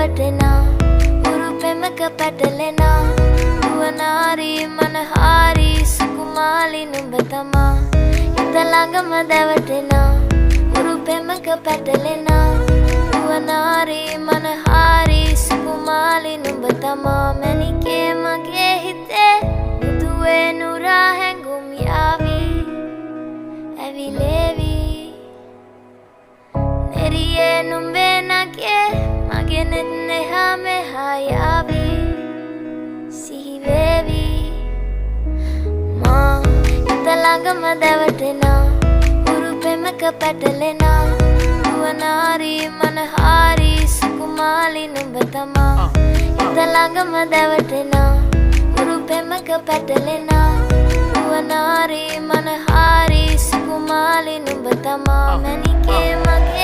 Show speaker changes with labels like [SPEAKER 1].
[SPEAKER 1] දැවටෙනා උරු පෙමක පැටලෙනා නුවනාරී මනහාරී සුකුමාලි නුඹ තමා හිත ළඟම දැවටෙනා උරු පෙමක පැටලෙනා නුවනාරී මනහාරී සුකුමාලි නුඹ තමා මැණිකේ මගේ හිතේ මුදුවේ නුරා හැඟුම් යාවි ඇවිලේවි නෙරියේ නුඹේ නගේ මගේ නෙත් නෙහා මෙහා යාවි සිහිවේවි මා හිත ළඟම දැවටෙනා උරු පෙමක පැටලෙනා නුවනාරී මනහාරී සුකුමාලි නුඹ තමා හිත ළඟම දැවටෙනා උරු පෙමක පැටලෙනා නුවනාරී මනහාරී සුකුමාලි නුඹ තමා මැණිකේ මගේ